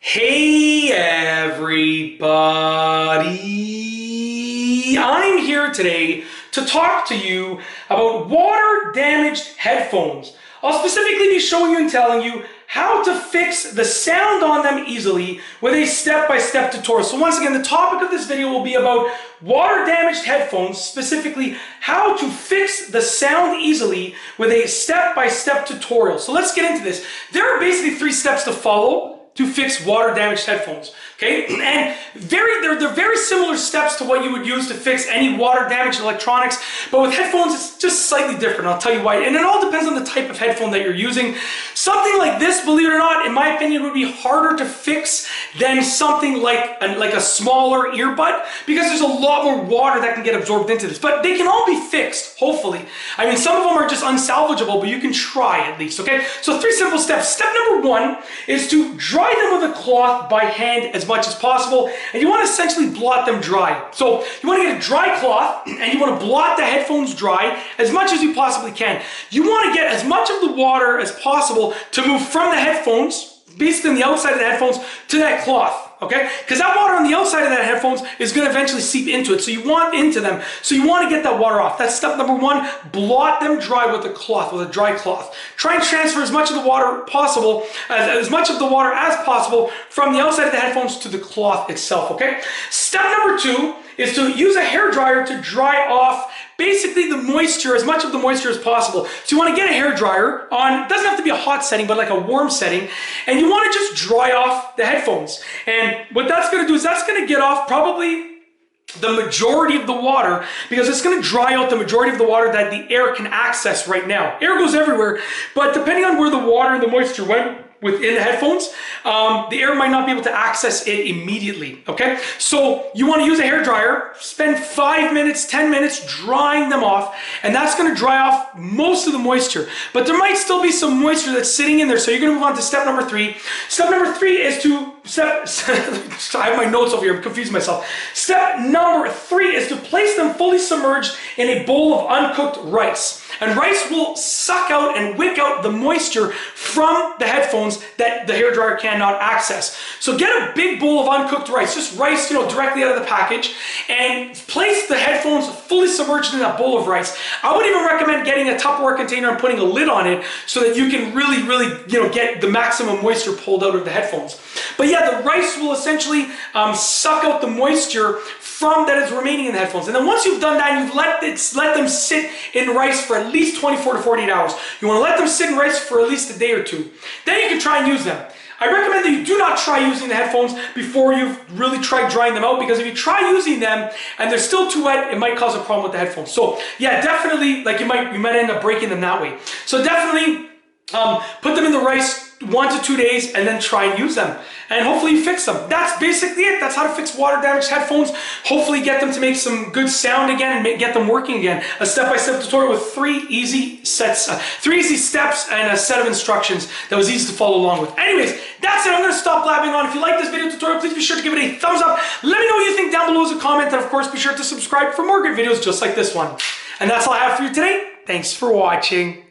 Hey everybody! I'm here today to talk to you about water-damaged headphones. I'll specifically be showing you and telling you how to fix the sound on them easily with a step-by-step tutorial. So once again, the topic of this video will be about water-damaged headphones, specifically how to fix the sound easily with a step-by-step tutorial. So let's get into this. There are basically 3 steps to follow to fix water-damaged headphones, okay? And they're very similar steps to what you would use to fix any water-damaged electronics, but with headphones, it's just slightly different. I'll tell you why. And it all depends on the type of headphone that you're using. Something like this, believe it or not, in my opinion, would be harder to fix than something like a smaller earbud, because there's a lot more water that can get absorbed into this. But they can all be fixed, hopefully. I mean, some of them are just unsalvageable, but you can try at least, okay? So 3 simple steps. Step number 1 is to dry them with a cloth by hand as much as possible, and you want to essentially blot them dry. So you want to get a dry cloth and you want to blot the headphones dry as much as you possibly can. You want to get as much of the water as possible to move from the headphones, basically on the outside of the headphones, to that cloth. Okay? Because that water on the outside of that headphones is going to eventually seep into it. So you want into them. So you want to get that water off. That's step number 1. Blot them dry with a cloth, with a dry cloth. Try and transfer as much of the water possible, as much of the water as possible from the outside of the headphones to the cloth itself. Okay? Step number 2 is to use a hairdryer to dry off basically the moisture, as much of the moisture as possible. So you want to get a hairdryer on, it doesn't have to be a hot setting, but like a warm setting, and you want to just dry off the headphones. And what that's going to do is that's going to get off probably the majority of the water, because it's going to dry out the majority of the water that the air can access right now. Air goes everywhere, but depending on where the water and the moisture went within the headphones, the air might not be able to access it immediately, okay? So you want to use a hairdryer, spend 5 minutes, 10 minutes drying them off, and that's going to dry off most of the moisture. But there might still be some moisture that's sitting in there, so you're going to move on to step number 3. Step number 3 is to, I have my notes over here, I'm confusing myself. Step number 3 is to place them fully submerged in a bowl of uncooked rice. And rice will suck out and wick out the moisture from the headphones that the hairdryer cannot access. So get a big bowl of uncooked rice, just rice, directly out of the package, and place the headphones fully submerged in that bowl of rice. I would even recommend getting a Tupperware container and putting a lid on it so that you can really, get the maximum moisture pulled out of the headphones. But yeah, the rice will essentially suck out the moisture from that is remaining in the headphones. And then once you've done that, you've let them sit in rice for at least 24 to 48 hours. You want to let them sit in rice for at least a day or 2. Then you can try and use them. I recommend that you do not try using the headphones before you've really tried drying them out, because if you try using them and they're still too wet, it might cause a problem with the headphones. So yeah, definitely, you might end up breaking them that way. So definitely put them in the rice 1 to 2 days and then try and use them. And hopefully you fix them. That's basically it. That's how to fix water-damaged headphones. Hopefully get them to make some good sound again and get them working again. A step-by-step tutorial with 3 easy steps and a set of instructions that was easy to follow along with. Anyways, that's it. I'm going to stop blabbing on. If you like this video tutorial, please be sure to give it a thumbs up. Let me know what you think down below as a comment. And of course, be sure to subscribe for more good videos just like this one. And that's all I have for you today. Thanks for watching.